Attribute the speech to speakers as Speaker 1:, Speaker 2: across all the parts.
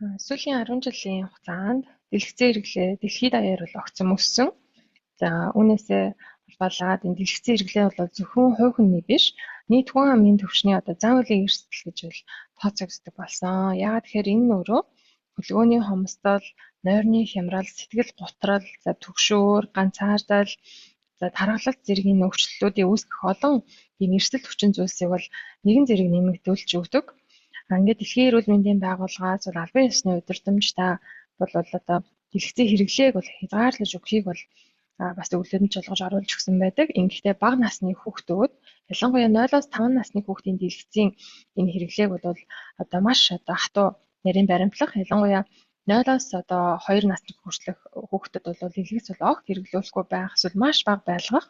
Speaker 1: Сүүлийн 10 жилийн хугацаанд дэлгэцэн хэрэглээ дэлхийд даяар бол огцом өссөн. За үүнээсээ болоод энэ дэлгэцэн хэрэглээ бол зөвхөн хувь хүний биш, нийт хүн амын түвшний зан үеийн эрсдэл гэж бол тооцогддог болсон. Яагаад тэгэхээр энэ нь өөрөө хөдөлгөөний хомсдол, нойрны хямрал, сэтгэл гутрал, за түгшүүр, ганцаардал, за тархалт зэргийн өөрчлөлтүүдийн үүсгэх олон ийм эрсдэл хүчин зүйлсийг бол нэгэн зэрэг нэмэгдүүлж өгдөг. Ингээд дэлхийн эрүүл мэндийн байгууллагаас бол албан ёсны удирдамжтай бол дэлгэцэн хэрэглээг бол хязгаарлаж өгөхийг бол бас зөвлөмж олгож оруулж өгсөн байдаг. Ингэхдээ бага насны хүүхдүүд, ялангуяа 0-5 насны хүүхдийн дэлгэцэн энэ хэрэглээг бол маш хатуу нарийн баримтлах, ялангуяа 0-оос 2 насны хүртэлх хүүхдэд бол дэлгэц бол огт хэрэглүүлэхгүй байх, эсвэл маш бага байлгах.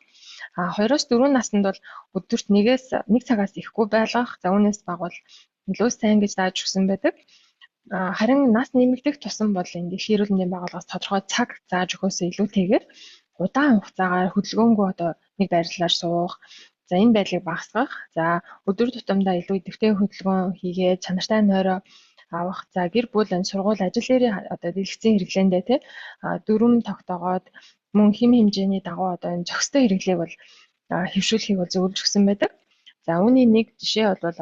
Speaker 1: 2-оос 4 наснд бол өдөрт 1 цагаас ихгүй байлгах. За үүнээс бага бол илүү сайн гэж зааж өгсөн байдаг. Харин нас нэмэгдэх тусам бол энэ дэлхийн эрүүл мэндийн байгууллагаас тодорхой цаг зааж өгөхөөсөө илүүтэйгээр удаан хугацаагаар хөдөлгөөнгүй нэг байрлалаар суух. За энэ байдлыг багасгах. За өдөр тутамдаа илүү идэвхтэй хөдөлгөөн хийгээд чанартай нойроо авах. За гэр бүл, сургууль, ажил эрийн дэлгэцэн хэрэглээндээ дүрм тогтоогоод мөн хэм хэмжээний дагуу энэ зохистой хэрэглээг бол хэвшүүлэхийг бол зөвлөж өгсөн байдаг. За үүний нэг жишээ бол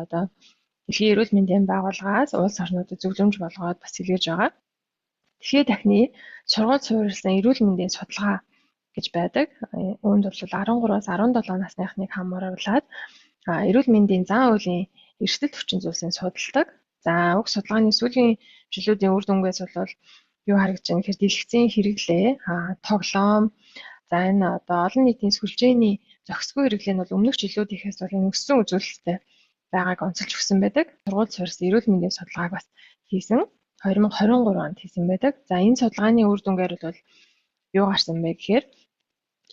Speaker 1: дэлхийн эрүүл мэндийн байгууллагаас улс орнуудад зөвлөмж болгоод бас илгээж байгаа. Дэлхийн дахны сургууль суурилсан эрүүл мэндийн судалгаа гэж байдаг. Үүнд бол 13-аас 17 насныхныг хамруулад эрүүл мэндийн зан үйлийн эрсдэл хүчин зүйлсийг судалдаг. За уг судалгааны сүүлийн жилүүдийн үр дүнгээс бол юу харагдж байна гэхээр дэлгэцэн хэрэглээ, тоглоом, за энэ олон нийтийн сүлжээний зохисгүй хэрэглээ нь бол өмнөх жилүүдийнхээс бол өссөн үзүүлэлттэй байгааг онцолж өгсөн байдаг. Сургууль суурилсан эрүүл мэндийн судалгааг бас хийсэн 2023 онд хийсэн байдаг. За энэ судалгааны үр дүнгээр бол юу гарсан бэ гэхээр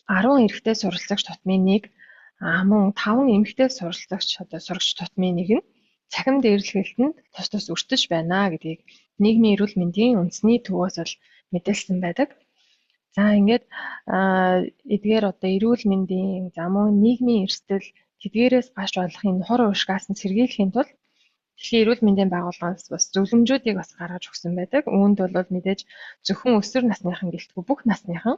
Speaker 1: 10 эрэгтэй суралцагч тутмын 1, мөн 5 эмэгтэй суралцагч сурагч тутмын 1 нь цахим дээрлэхэлтэнд тус өртөж байна гэдгийг нийгмийн эрүүл мэндийн үндэсний төвөөс бол мэдээлсэн байдаг. За ингээд эдгээр эрүүл мэндийн мөн нийгмийн эрсдэл тэдгээрээс гарч болох энэ хор уршигаас нь сэргийлэхийн тулд дэлхийн эрүүл мэндийн байгууллагаас бас зөвлөмжүүдийг бас гаргаж өгсөн байдаг. Үүнд бол мэдээж зөвхөн өсвөр насныхан гэлтгүй бүх насныхан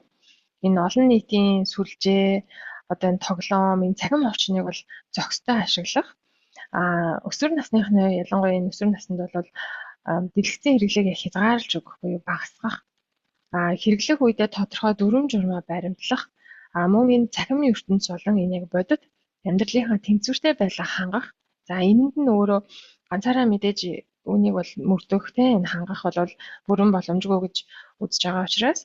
Speaker 1: энэ олон нийтийн сүлжээ, энэ тоглоом, энэ цахим орчныг бол зохистой ашиглах. Өсвөр насныхны ялангуяа энэ өсвөр наснд бол дэлгэцэн хэрэглээг хязгаарлаж өгөх буюу багасгах. Хэрэглэх үедээ тодорхой дүрм журмаа баримтлах. Мөн энэ цахимын ертөнц болон энэ яг бодит амьдралынхаа тэнцвэртэй байлгаа хангах. За энэнд нь өөрөө ганцаараа мэдээж үүнийг бол мөрдөх энэ хангах бол бүрэн боломжгүй гэж үзэж байгаа учраас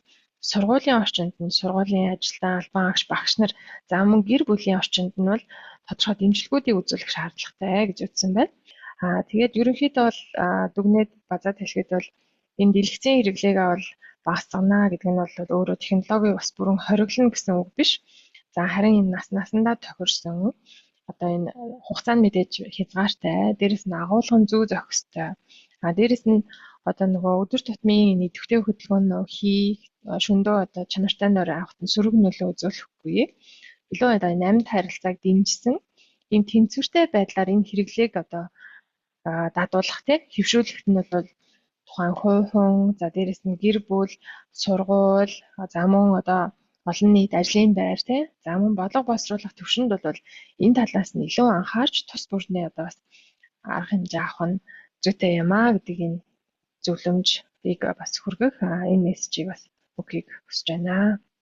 Speaker 1: сургуулийн орчинд нь сургуулийн ажилтан, албан агш, багш нар за мөн гэр бүлийн орчинд нь бол тодорхой дэмжлэгүүдийг үзүүлэх шаардлагатай гэж үзсэн байна. Тэгээд ерөнхийдөө бол дүгнээд базаад хэлэхэд бол энэ дэлгэцэн хэрэглээгээ бол багасгана гэдэг нь бол өөрөө технологи бас бүрэн хориглоно гэсэн үг биш. За харин энэ насандаа тохирсон энэ хугацаанд мэдээж хязгаартай, дээрэс нь агуулгын зүй зохистой. Дээрэс нь нөгөө өдөр тутмын идэвхтэй хөдөлгөөн хийх, шөнөдөө чанартай нойр авахт нь сөрөг нөлөө үзүүлэхгүй. Илүү амьд харилцааг дэмжсэн ийм тэнцвэртэй байдлаар энэ хэрэглээг дадуулах хэвшүүлэхэд нь бол тухайн хувь хүн, за дээрэс нь гэр бүл, сургууль, за мөн олон нийт ажлын байр за мөн бодлого боловсруулах төвшөнд бол энэ талаас нь илүү анхаарч тус бүрний бас арга хэмжээ авах нь зүйтэй юм гэдэг энэ зөвлөмжийг бас хүргэх энэ мессежийг бас өгөхийг хүсэж байна.